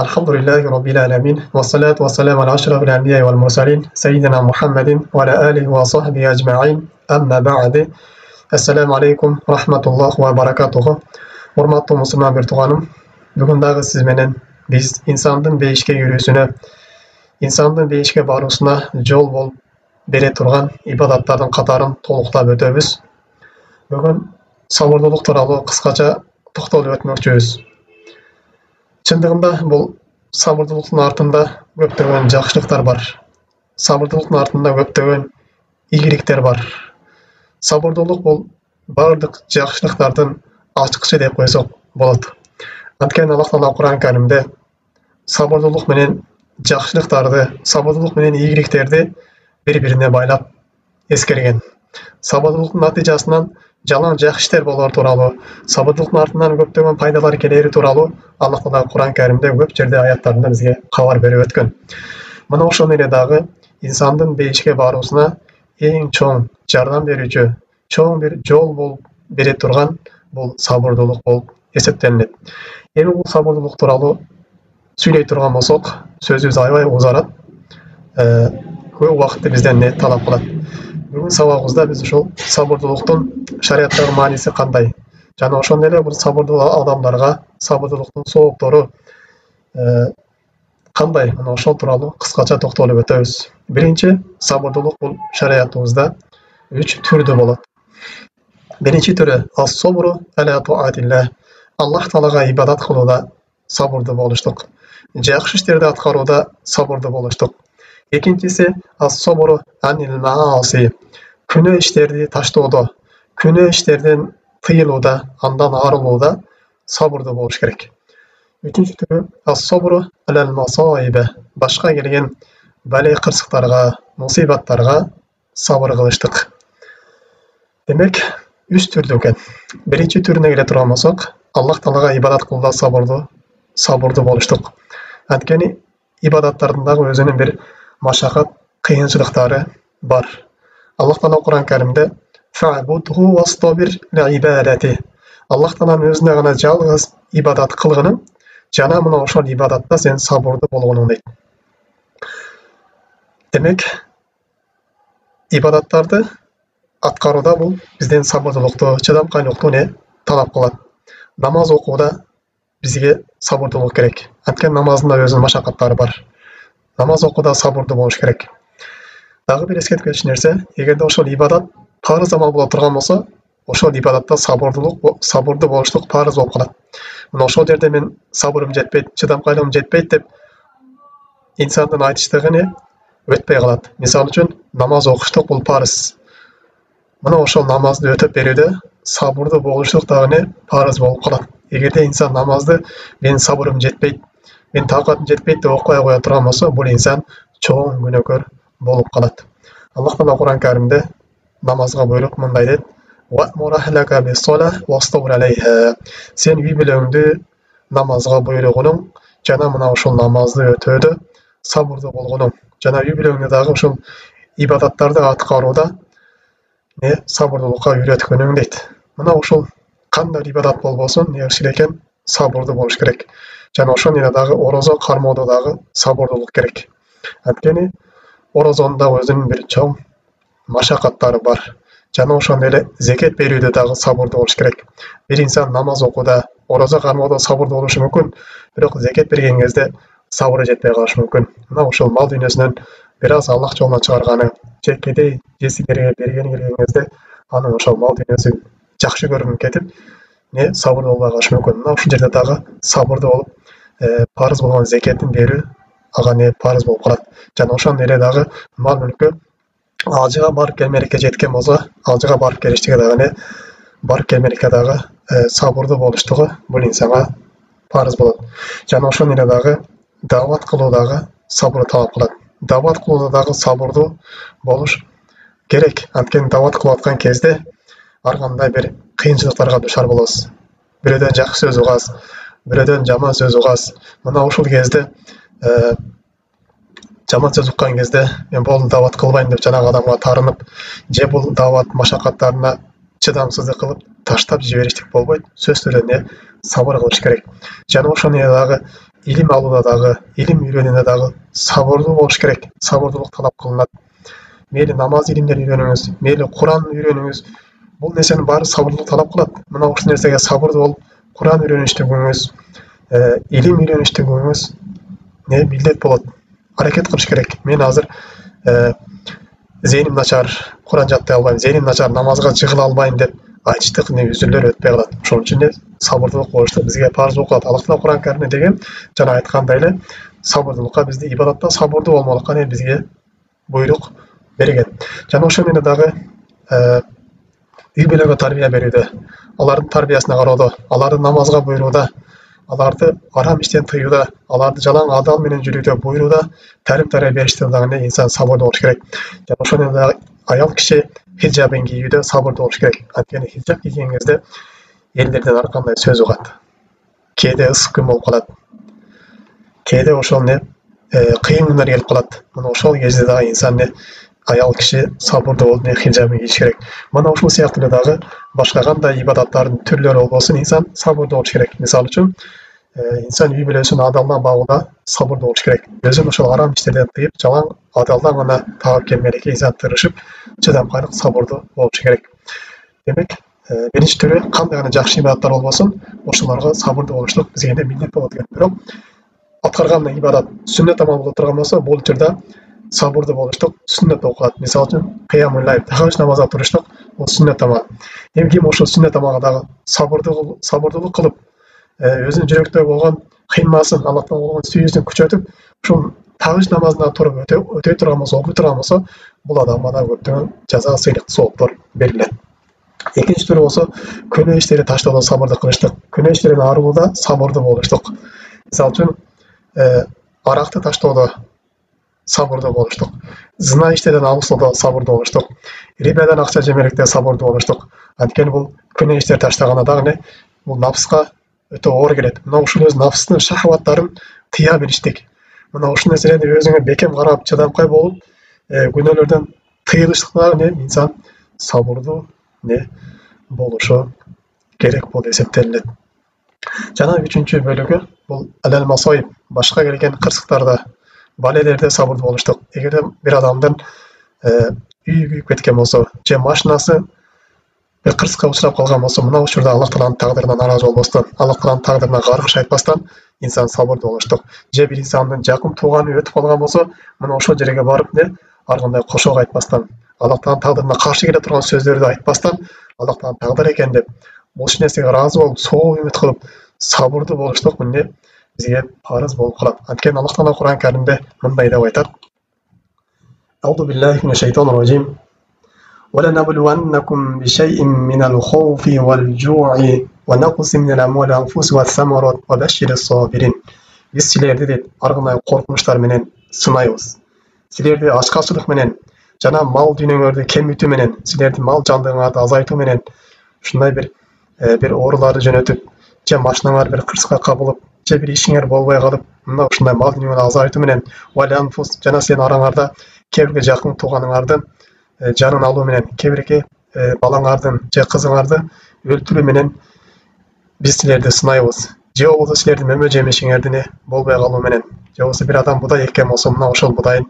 الحمد لله رب العالمين والصلاة والسلام على أشرف الأنبياء والمرسلين سيدنا محمد وعلى آله وصحبه أجمعين أما بعد السلام عليكم ورحمة الله وبركاته Hurmatly musulman bir tuğanım, bugün dağı siz menen biz insandın beyişke yürüsüne, insandın beyişke barusuna jol bol bere turgan ibadatlardan katarın toluqlap ötöbüz. Bugün sabırlılık turalı kıskaça toxtalıp ötmökçübüz. Çındığında bu sabırlılıktın артында көптөгөн жакшылыктар бар. Sabırlılıktın артында көптөгөн ийгиликтер бар. Sabırlılık бул бардык жакшылыктардын açıkça деп koysak болот. Анткени Аллах Таала Кур'ан Каримде sabırlılık менен жакшылыктарды, sabırlılık менен ийгиликтерди бири-бирине байлап эскерген. Sabırlılıктын натыйжасынан жалаң жакшы иштер болор тууралуу, sabırlılıктын артынан көптөгөн пайдалар келери тууралуу Аллах Таала Кур'ан Каримде көп жерде аяттарында бизге кабар берип өткөн. Мына ошол эле дагы инсандын бейишке баруусуна эң чоң жардам берүүчү, чоң бир жол болуп бере турган бул sabırlılık болуп эсептелинет. Эми бул sabırlılık тууралуу сүйлөй турган болсок, сөзүбүз аябай узарат. Көп убакытты бизден талап кылат. Бүгүн сабагыбызда биз ушул sabırlılıктын шарияттагы мааниси кандай? Жана ошондой эле бул sabırlы адамдарга sabırlılıктын сооктору кандай? Мына ошол тууралуу кыскача токтолуп өтөбүз. Биринчи, sabırlılık бул шариятыбызда 3 түрдө болот. Birinci türü as-sabru ala taatилlah. Alloh taolaga ibodat qiluvda sabrli bo'lishlik. Yaxshi ishlarni atqaruvda sabrli bo'lishlik. Ikkinchisi as-sabru anil maasi. Күнөө иштерди таштоодо, күнөө иштерден тыйылууда, андан арылууда сабырды болуш керек. Үчүнчү түрү as-sabru alal masaiba. Башка келген бале кырсыктарга, мусибаттарга сабыр кылыштык. Демек, 3 түрдүү экен. Биринчи түрүнө келе турган болсок, Аллах Таалага ибадат кылууда сабырды болуштук. Анткени ибадаттардын дагы өзүнүн бир машакат, кыйынчылыктары бар. Аллах Таала Кур'ан Каримде фa'будху вастабир ли'ибадати. Аллах Тааланын өзүнө гана жалгыз ибадат кылгының, жана мына ошол ибадатта сен сабырды болгонуң дейт. Демек, ибадаттарды аткарууда бул бизден сабырдуулукту, чыдамкайлыкту талап кылат. Намаз окууда бизге сабырдуулук керек. Анткени намаздын да өзүнүн машакаттары бар. Намаз окууда сабырды болуш керек. Дагы бир эскерткенч нерсе, эгерде ошол ибадат парыз амал боло турган болсо, ошол ибадатта сабырды болуштук парыз болуп калат. Мына ошол жерде мен сабырым жетпейт, чыдамкайлыгым жетпейт деп инсандын айтыштыгы өтпөй калат. Мисалы үчүн, намаз окуштук бул парыз. Мына ошол намазды өтөп берүүдө сабырды болуштук дагы парыз болуп калат. Эгерде инсан намазды мен сабырым жетпейт, мен такатым жетпейт деп окуй кое турган болсо, бул инсан чоң күнөөкөр болуп калат. Аллах Таала Кур'ан Каримде намазга буйрук мындай дейт: "Вa'мур ахлака бис-салах вастабир алейха." Сен үй бүлөңдү намазга буйругуң, жана мына ошол намазды өтүүдө сабырды болгонуң, жана үй бүлөңдү дагы ушул ибадаттарды аткарууда сабырдуулукка үйрөткөнүң дейт. Мына ушул кандай ибадат болбосун, жакшы экен, сабырды болуш керек. Жана ошондой эле дагы орозо кармоодо дагы сабырдуулук керек. Анткени орозонун дагы өзүнүн бир чоң машакаттары бар. Жана ошондой эле зекет берүүдө дагы сабырды болуш керек. Бир инсан намаз окууда, орозо кармоодо сабырды болушу мүмкүн, бирок зекет берген кезде сабыры жетпей калышы мүмкүн. Мына ушул мал дүйнөсүнөн бир аз Аллах жолуна чыгарганы, кедей жесигерге берген келген кезде анын ошол мал дүйнөсү жакшы көрүнүп кетип, сабырды болбой калышы мүмкүн. Мына ушул жерде дагы сабырды болуп, парыз болгон зекетин берүү ага парыз болуп калат. Жана ошондой эле дагы мал мүлккө алжыга барып келмелекке жеткен болсо, алжыга барып келиштиги дагы барып келмелекке дагы сабырды болуштугу бул инсанга парыз болот. Жана ошондой эле дагы дават кылуудагы сабыр талап кылат. Дават кылууда дагы сабырдуу болуш керек. Анткени дават кылып аткан кезде ар кандай бир кыйынчылыктарга душар болосуз. Бирөөдөн жакшы сөз угасыз, бирөөдөн жаман сөз угасыз. Мына ушул кезде жаман сөз уккан кезде мен бул дават кылбайм деп жанагы адамга тарынып, же бул дават машакаттарына чыдамсыздык кылып таштап жибериштик болбойт. Сөз түрүнө сабыр кылыш керек. Жана ошондой дагы илим алууда дагы, илим үйрөнүүнү дагы сабырдуу болуш керек. Сабырдуулук талап кылынат. Мейли намаз илимдерин үйрөнүңүз, мейли Куран үйрөнүңүз. Бул нерсенин баары сабырдуулук талап кылат. Мына ушул нерсеге сабырдуу болуп, Куран үйрөнүштүгүңүз, илим үйрөнүштүгүңүз не милдет болот. Аракет кылыш керек. Мен азыр зейним начар, Куран жаттай албайм, зейним начар, намазга жыгыла албайм деп айтыштык үзүрлөр өтпөй калат. Ошон үчүн сабырдуулук болуштук бизге парыз болуп калат. Аллах Таала Куран Каримде деген жана айткандай эле сабырдуулукка бизди ибадатта сабырдуу болмолукка бизге буйрук берген. Жана ошол менен дагы үй бүлөгө тарбия берүүдө, алардын тарбиясына кароодо, аларды намазга буйрууда, аларды арам иштен тыюуда, аларды жалаң адал менен жүрүүдө буйрууда талим тарбия бериште дагы инсан сабырдуу болуш керек. Жана ошол менен дагы аял киши хиджабын кийүүдө сабырдуу болуш керек. Анткени хиджаб кийген кезде элдерден ар кандай сөз угат. Кээде ысык күн болуп калат. Кээде ошол кыйын күндөр келип калат. Мына ошол кезде дагы инсан аял киши сабырдуу болуп хиджабын кийиш керек. Мына ушул сыяктуу эле дагы башка кандай ибадаттардын түрлөрү болбосун инсан сабырдуу болуш керек. Мисалы үчүн инсан үй бүлөсүн адалдан багууда сабырдуу болуш керек. Өзүн ошол арам иштерден тыйып, жалаң адалдан гана таап келмеликке инсан тырышып, чыдамкайлык сабырдуу болуш керек. Демек, биринчи түрү кандай гана жакшы ибадаттар болбосун, ошолорго сабырдуу болуштук бизге милдет болот экен. Бирок аткарган ибадат сүннөт амал боло турган болсо, бул түрдө сабырдуу болуштук сүннөт болуп калат. Мисалы үчүн кыямул лайл, тахажжуд намазга туруштук, бул сүннөт амал. Эми ким ошол сүннөт амалга дагы сабырдуулук кылып, өзүнүн жүрөктө болгон кыймасын, Аллахтан болгон сүйүүсүн күчөтүп, ушул тахажжуд намазына туруп өтөй турган болсо, окуй турган болсо, бул адамга да көптөгөн жаза, сыйлык, сооптор берилет. Экинчи түрү болсо, күнөө иштерди таштоодо сабырдуу кылыштык. Күнөө иштерин арылууда сабырдуу болуштук. Мисалы үчүн аракты таштоодо сабырдуу болуштук. Зына иштерден алыстоодо сабырдуу болуштук. Рибадан акча жемеликте сабырдуу болуштук. Анткени бул күнөө иштерди таштаганда дагы бул напска өтө оор келет. Мына ушул өз напстын шахваттарын тыя билиштик. Мына ушул нерселерди өзүңө бекем карап, чыдамкай болуп, күнөөлөрдөн тыйылыштыкта инсан сабырдуу болушу керек болуп эсептелинет. Жана үчүнчү бөлүгү бул алал масоиб, башка келген кырсыктарда, балелерде сабырдуу болуштук. Эгерде бир адамдын үйү күйүп кеткен болсо, же машинасы бир кырсыкка учурап калган болсо, мына учурда Аллах Тааланын тагдырына наразы болбостон, Аллах Тааланын тагдырына каргыш айтпастан инсан сабырдуу болуштук. Же бир инсандын жакын тууганы өтүп калган болсо, мына ошол жерге барып ар кандай кошок айтпастан, Аллах Тааланын тагдырына каршы келе турган сөздөрдү айтпастан, Аллах Тааланын тагдыры экен деп, ушул нерсеге ыраазы болуп, соо үмүт кылып, сабырдуу болуштук бизге парыз болуп калат. Анткени Аллах Таала Куран Каримде мындай деп айтат: Аузу биллахи минаш шайтанир ражим. وَلَنَبْلُوَنَّكُمْ بِشَيْءٍ مِنَ الْخَوْفِ وَالْجُوعِ وَنَقْصٍ مِنَ الْأَمْوَالِ وَالْأَنْفُسِ وَالثَّمَرَاتِ وَبَشِّرِ الصَّابِرِينَ. Биз силерди ар кандай коркунучтар менен сынайбыз. Силерди ачкачылык менен жана мал дүйнөңөрдү кемитүү менен, силердин мал жандыгыңарды азайтуу менен, ушундай бир ооруларды жөнөтүп, же машинаңар бир кырсыкка кабылып, же бир ишиңер болбой калып, мына ушундай мал дүйнөңөрдү азайтуу менен, валянфус жана сенин араңарда кээ бирге жакын тууганыңардын жанын алуу менен, кээ бирге балаңардын же кызыңарды өлтүрүү менен биз силерди сынайбыз. Же болбосо силердин мөмө жемишиңерди болбой калуу менен, же болбосо бир адам будай эккен болсо, мына ошол будайын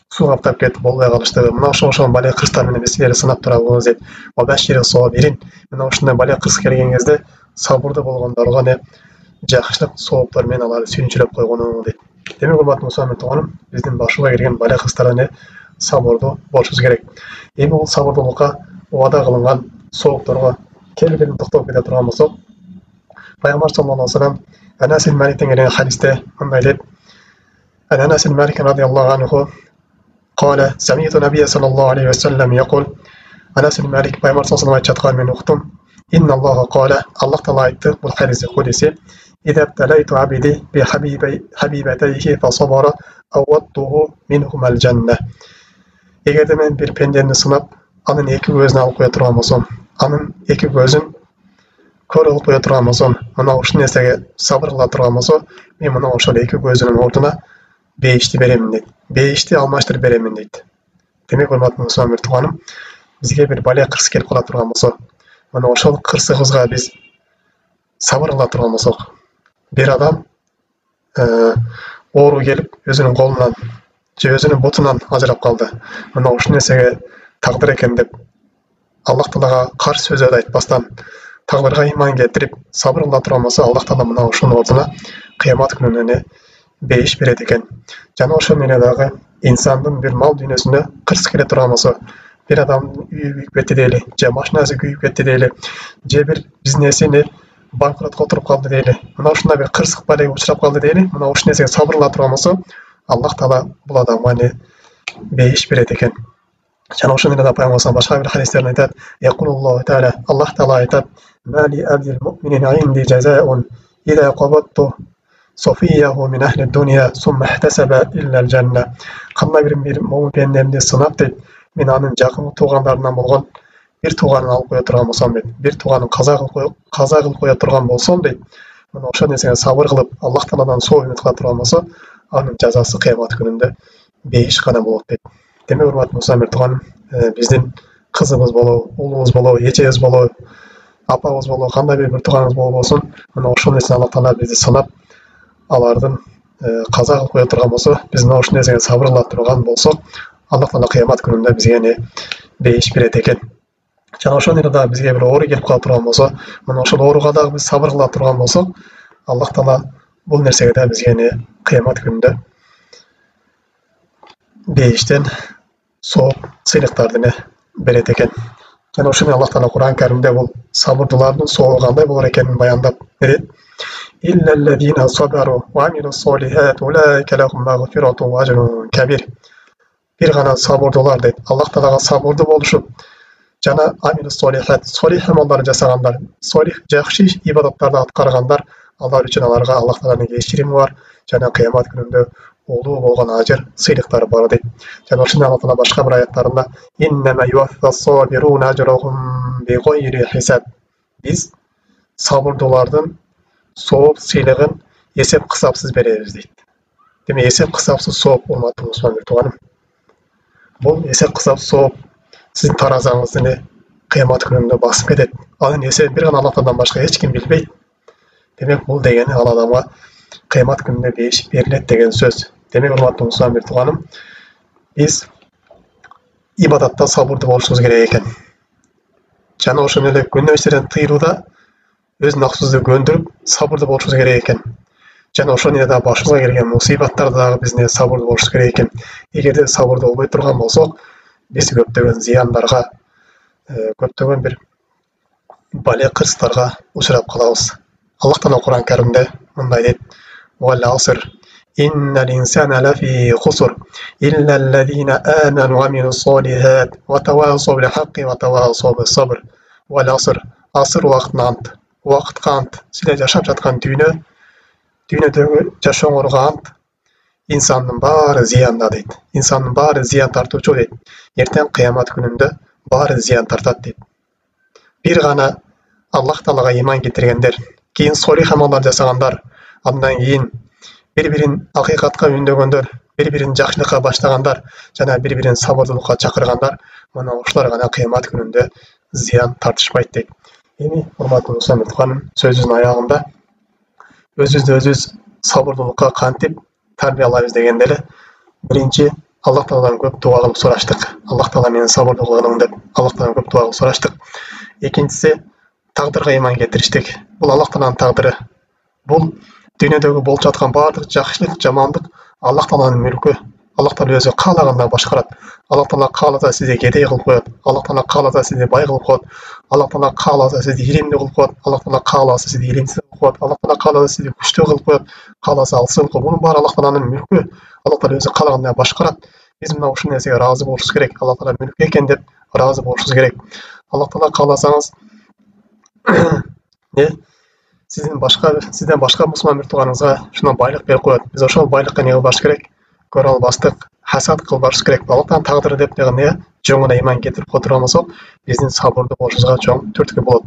суу каптап кетип болбой калыштыгы, мына ошол бале кырстар менен биз силерди сынап турабыз дейт. Вабашири сабирин. Мына ушундай бале кырс келген кезде сабырдуу болгондорго жакшылык сооптор менен аларды сүйүнчүлөп койгону дейт. Демек, урматтуу мусулман тууганым, биздин башыбызга келген бале кырстарга сабырдуу болушубуз керек. Эми бул сабырдуулукка убада кылынган соокторго келгенин токтоп кете турган болсок, Пайгамбар саллаллаху алейхи ва саллям Анас ибн Маликтен келген хадисте мындай дейт: Анас ибн Малик радиаллаху анху قال سمعت النبي صلى الله عليه وسلم يقول Анас ибн Малик Пайгамбар саллаллаху алейхи ва саллям мен уктум. Инна Аллаха qala, Аллах Таала айтты, бул хадис кудиси: إذا ابتليت عبدي بحبيبتيه فصبر أوضته منهما الجنة. Эгерде мен бир пендени сынап, анын эки көзүн алып кое турган болсом, анын эки көзүн көр кылып кое турган болсом, мына ушул нерсеге сабыр кыла турган болсо, мен мына ошол эки көзүнүн ордуна бейишти беремин дейт. Бейишти алмаштырып беремин дейт. Демек, урматтуу мусулман тууганым, бизге бир бале кырс келип кала турган болсо, мына ошол кырсыгыбызга биз сабыр кыла турган болсок, бир адам оору келип өзүнүн колунан же өзүнүн бутунан ажырап калды. Мына ушул нерсеге тагдыр экен деп Аллах Таалага каршы сөз айтпастан тагдырга ыйман келтирип сабыр кыла турган болсо, Аллах Таала мына ушунун ордуна кыямат күнүнө бейиш берет экен. Жана ошол эле дагы инсандын бир мал дүйнөсүндө кырсык келе турган болсо, бир адамдын үйү күйүп кетти дейли, же машинасы күйүп кетти дейли, же бир бизнесини банкротко отуруп калды дейли. Мына ушундай бир кырсык балеге учурап калды дейли. Мына ушул нерсеге сабыр кыла турган болсо, Аллах Таала бул адамга бейиш берет экен. Жана ошол эле пайгамбар башка бир хадистерин айтат. Якулуллаху таала, Аллах Таала айтат: "Мали абдил му'минин инди жазаун ида qabadtu софияху мин ахли дуния сумма ихтасаба илля аль-жанна." Кандай бир момун пендемди сынап дейт, мен анын жакын туугандарынан болгон бир тууганын алып кое турган болсом дейт, бир тууганын каза кылып кое турган болсом дейт, мына ошол нерсеге сабыр кылып Аллах Тааладан соо үмүт кыла турган болсо, анын жазасы кыямат күнүндө бейиш гана болот дейт. Демек, урматтуу мусулман тууганым, биздин кызыбыз болобу, уулубуз болобу, эжебиз болобу, апабыз болобу, кандай бир тууганыбыз болбосун, мына ошол нерсени Аллах Таала бизди сынап, алардын каза кылып кое турган болсо, биз мына ушул нерсеге сабыр кыла турган болсок, Аллах Таала кыямат күнүндө бизге бейиш берет экен. Жана ошол эле дагы бизге бир оору келип кала турган болсо, мына ошол ооруга дагы биз сабыр кыла турган болсок, Аллах Таала бул нерсеге да бизге кыямат күнүндө бейиштен сооп сыйлыктарды берет экен. Жана ошону Аллах Таала Кур'ан Каримде бул сабырдуулардын сообу кандай болор экенин баяндап берет. Иллаллазина сабару ва амилус солихат улайка лахум магфиратун ва ажрун кабир. Бир гана сабырдуулар дейт. Аллах Таалага сабырдуу болушуп, жана амилус солихат, солих амалдар жасагандар, солих жакшы ибадаттарды аткаргандар, алар үчүн аларга Аллах Тааланын кечирими бар, жана кыямат күнүндө улуу болгон ажыр сыйлыктары бар дейт. Жана ошондой Аллах Таала башка бир аяттарында иннама юаффас-сабируна ажрахум бигайри хисаб. Биз сабырдуулардын сооп сыйлыгын эсеп кысапсыз беребиз дейт. Демек, эсеп кысапсыз сооп, урматтуу мусулман тууганым. Бул эсеп кысапсыз сооп сиздин таразаңызды кыямат күнүндө басып кетет. Анын эсебин бир гана Аллах Тааладан башка эч ким билбейт. Демек, бул дегени ал адамга кыямат күнүндө бейиш берилет деген сөз. Демек, урматтуу мусулман тууганым, биз ибадатта сабырдуу болушубуз керек экен. Жана ошол эле күнөө иштерден тыйылууда өз наксыбызды көндүрүп сабырдуу болушубуз керек экен. Жана ошол эле дагы башыбызга келген мусибаттарда дагы биз сабырдуу болушубуз керек экен. Эгерде сабырдуу болбой турган болсок, биз көптөгөн зыяндарга, көптөгөн бир бале кырсыктарга учурап калабыз. Аллах Таала Кур'ан Каримде мындай дейт: "Вал аср иннал инсана лафи хуср илля аллазина аману ва амилус солихат ва тавассау бил хакки ва тавассау bis sabr." Вал аср, аср убакытына ант. Убакытка ант. Силер жашап жаткан дүйнөдөгү жашооңорго ант. İnsanın баары зыянда дейт. İnsanın баары зыян тартуучу дейт. Эртең кыямат күнүндө баары зыян тартат дейт. Бир гана Аллах Таалага ыйман келтиргендер, кийин солих амалдар жасагандар, андан кийин бири-бирин акыйкатка үндөгөндөр, бири-бирин жакшылыкка баштагандар, жана бири-бирин сабырдуулукка чакыргандар, мына ушулар гана кыямат күнүндө зыян тартышпайт дейт. Эми, урматтуу мусулман тууганым, сөзүбүздүн аягында өзүбүздү өзүбүз сабырдуулукка кантип тарбиялайбыз дегенде эле, биринчи Аллах Тааладан көп дуа кылып сураштык. Аллах Таала мени сабырдуу кылгын деп Аллах Тааладан көп дуа кылып сураштык. Экинчиси, тагдырга ыйман келтириштик. Бул Аллах Тааланын тагдыры. Бул дүйнөдөгү болуп жаткан баардык жакшылык, жамандык Аллах Тааланын мүлкү. Аллах Таала өзү каалагандай башкарат. Аллах Таала кааласа сизди кедей кылып коет. Аллах Таала кааласа сизди бай кылып коет. Аллах Таала кааласа сизди илимдүү кылып коет. Аллах Таала кааласа сизди илимсиз кылып коет. Аллах Таала кааласа сизди күчтүү кылып коет. Кааласа алсыз кылып коет. Мунун баары Аллах Тааланын мүлкү. Аллах Таала өзү каалагандай башкарат. Биз мына ушул нерсеге ыраазы болушубуз керек. Аллах Таала мүлкү экен деп ыраазы болушубуз керек. Аллах Таала кааласаңыз сизден башка мусулман бир тууганыңызга ушундан байлык берип коет. Биз ошол байлыкка эмне кылбаш керек? Көрө албастык, хасад кылбаш керек. Аллах Тааланын тагдыры деп дегенде жоң гана ыйман келтирип которгон болсок, биздин сабырдуу болушубузга чоң түрткү болот.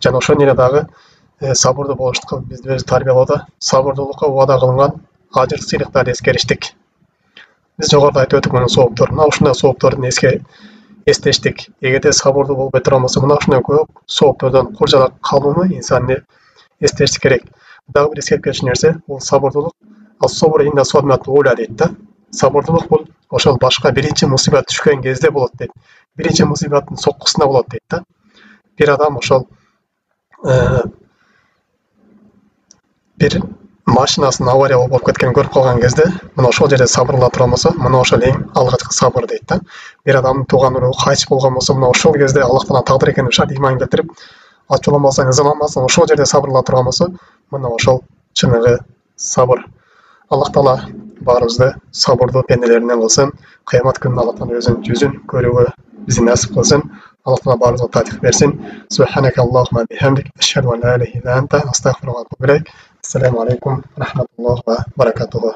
Жана ошол эле дагы сабырдуу болуштукка бизди өзү тарбиялоодо сабырдуулукка убада кылынган ажыр сыйлыктарды эскериштик. Биз жогоруда айтып өттүк мына соопторду. Мына ушундай соопторду эстештик. Эгерде сабырдуу болбой турган болсо, мына ушундай көп сооптордон куржалак калууну инсан эстеш керек. Дагы бир эскерип кетчү нерсе, бул сабырдуулук As-sabr inda sadmatul ula deydi da. Sabıрлылық бұл ошол башка биринчи мусибат түшкөн кезде болот дейт. Биринчи мусибаттын соккусунда болот дейт да. Бир адам ошол бир машинасын авария болуп кеткен көрүп калган кезде, мына ошол жерде сабырла тура болсо, мына ошол эң алгачкы сабыр дейт да. Бир адамдын тууган уруу кайтыш болгон болсо, мына ошол кезде Аллахтан тагдыр экенин шарт иман келтирип, ачууламасаң, ызаламасаң, ошол жерде сабырла турган болсо, мына ошол чыныгы сабыр. Аллах Таала баарыбызды сабырдуу пенделеринен кылсын. Кыямат күнүнө Аллах Таала өзүнүн жүзүн көрүүгө бизди насип кылсын. Аллах Таала баарыбызга таатиф берсин. Субханака Аллахумма бихамдик, ашхаду ан ла илаха илля анта, астагфирука ва атубу илейк. Ассаламу алейкум ва рахматуллахи ва баракатуху.